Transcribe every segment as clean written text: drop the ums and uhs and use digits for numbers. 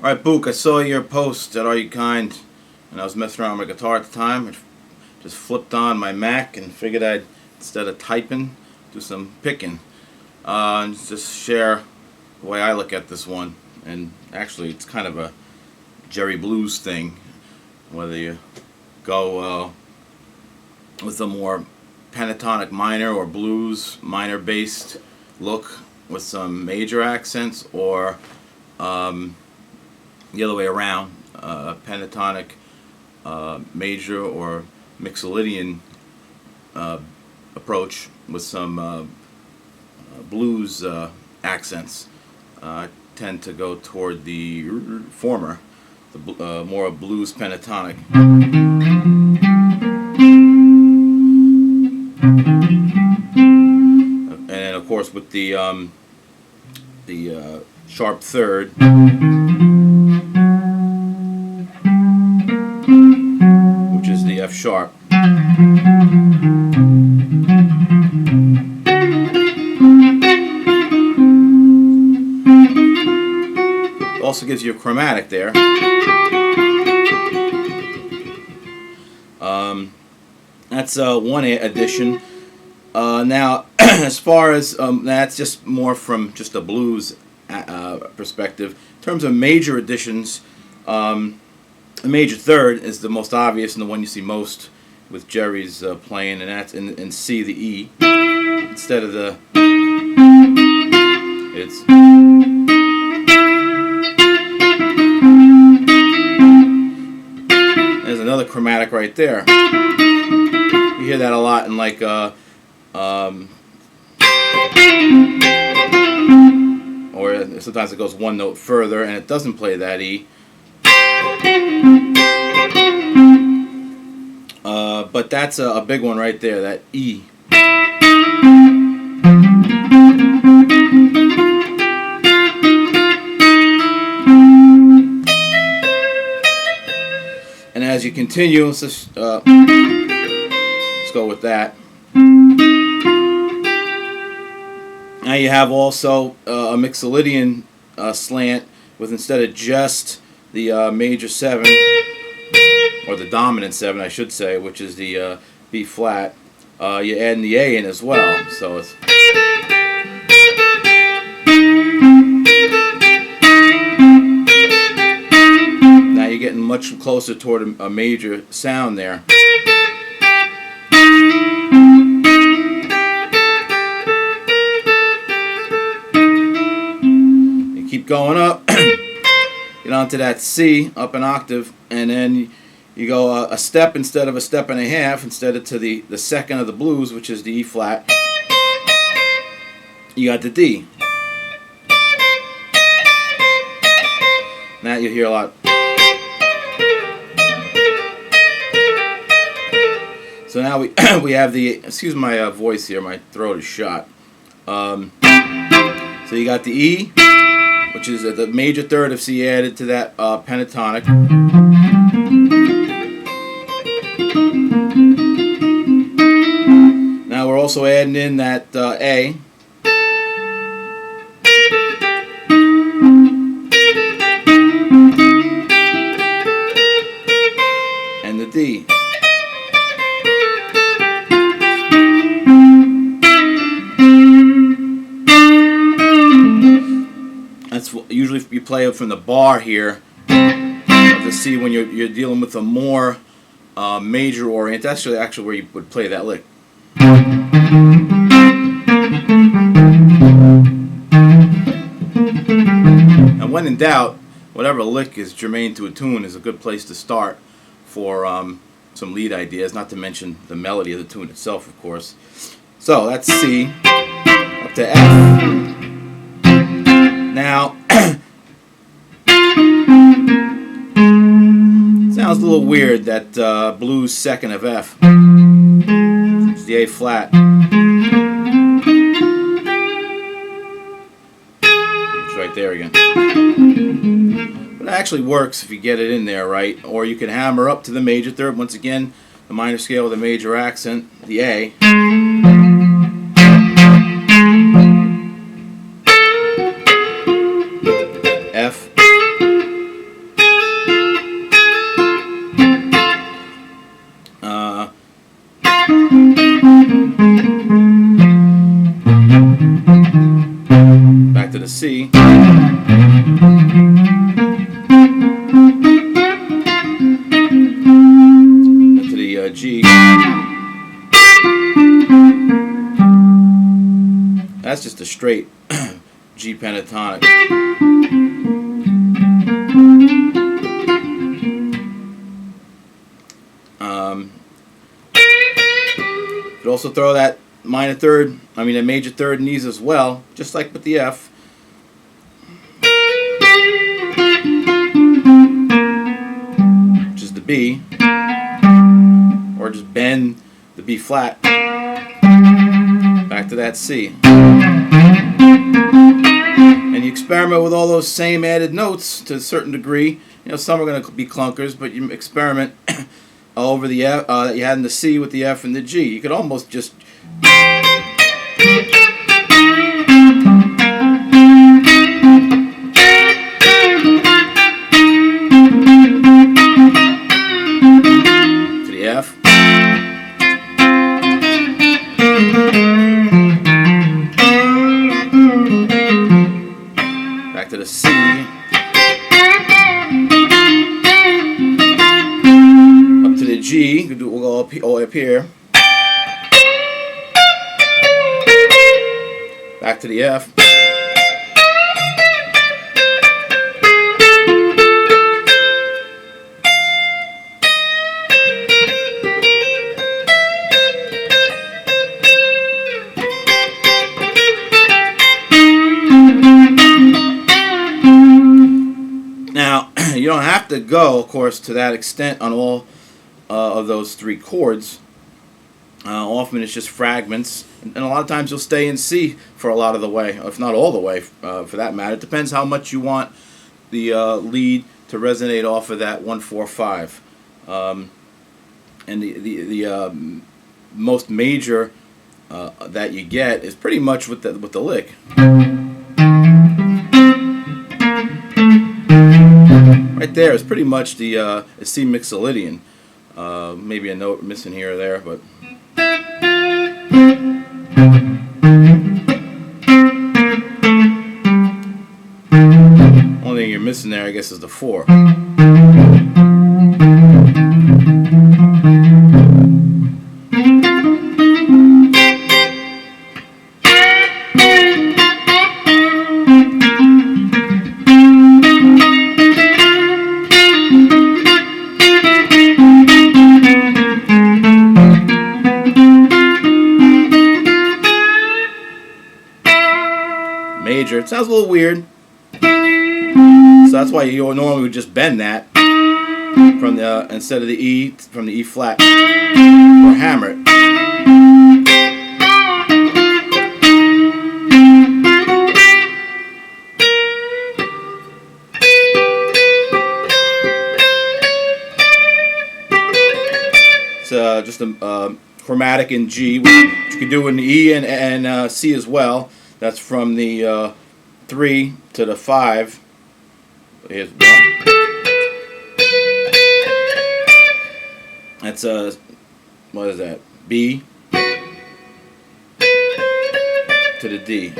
Alright, Book, I saw your post at rukind, and I was messing around with my guitar at the time. I just flipped on my Mac and figured I'd, instead of typing, do some picking. And just share the way I look at this one. And actually, it's kind of a Jerry blues thing. Whether you go with a more pentatonic minor or blues minor based look with some major accents, or the other way around, pentatonic major or mixolydian approach with some blues accents. I tend to go toward the former, the more blues pentatonic. And then of course with the sharp third, which is the F sharp. Also gives you a chromatic there. That's one addition. Now, as far as that's just more from just a blues perspective. In terms of major additions, the major third is the most obvious and the one you see most with Jerry's playing, and that's in C, the E, instead of the. It's. There's another chromatic right there. You hear that a lot in like or sometimes it goes one note further and it doesn't play that E. But that's a big one right there, that E. And as you continue, let's go with that. Now you have also a mixolydian slant with, instead of just the major 7, or the dominant 7 I should say, which is the B flat, you're adding the A in as well. So it's. Now you're getting much closer toward a major sound there. Keep going up, get onto that C, up an octave, and then you go a step instead of a step and a half, instead of to the second of the blues, which is the E flat. You got the D. Now you hear a lot. So now we have the, excuse my voice here, my throat is shot. So you got the E, which is the major third of C added to that pentatonic. Now we're also adding in that A. And the D. That's usually you play it from the bar here of the C when you're dealing with a more major orient. That's actually where you would play that lick. And when in doubt, whatever lick is germane to a tune is a good place to start for some lead ideas, not to mention the melody of the tune itself, of course. So that's C up to F. Now, sounds a little weird, that blues second of F. It's the A flat. It's right there again. But it actually works if you get it in there right. Or you can hammer up to the major third. Once again, the minor scale with a major accent, the A. F, that's just a straight G pentatonic. You could also throw that a major third in these as well, just like with the F. Which is the B. Or just bend the B flat back to that C. And you experiment with all those same added notes to a certain degree. You know, some are going to be clunkers, but you experiment over the F that you had in the C with the F and the G. You could almost just to the F. Back to the C. Up to the G. We'll go all the way up here. Back to the F. Now, you don't have to go, of course, to that extent on all of those three chords. Often it's just fragments, and a lot of times you'll stay in C for a lot of the way, if not all the way, for that matter. It depends how much you want the lead to resonate off of that 1-4-5. And the most major that you get is pretty much with the lick. Right there is pretty much the C mixolydian. Maybe a note missing here or there, but only thing you're missing there, I guess, is the 4. Major. It sounds a little weird, so that's why you normally would just bend that from the instead of the E, from the E flat, or hammer it. It's just a chromatic in G, which you can do in the E and C as well. That's from the 3 to the 5. Here's 1. That's what is that? B to the D.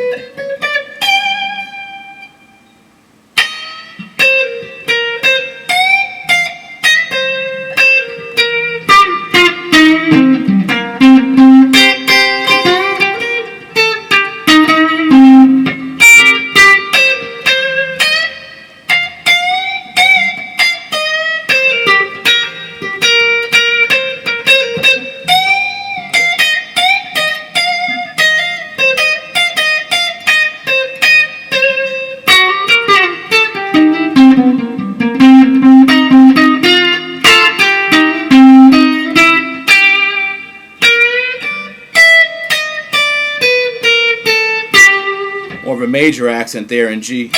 More of a major accent there in G.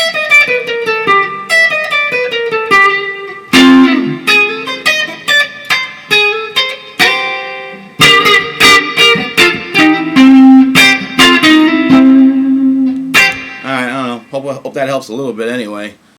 Alright, I don't know. Hope that helps a little bit anyway.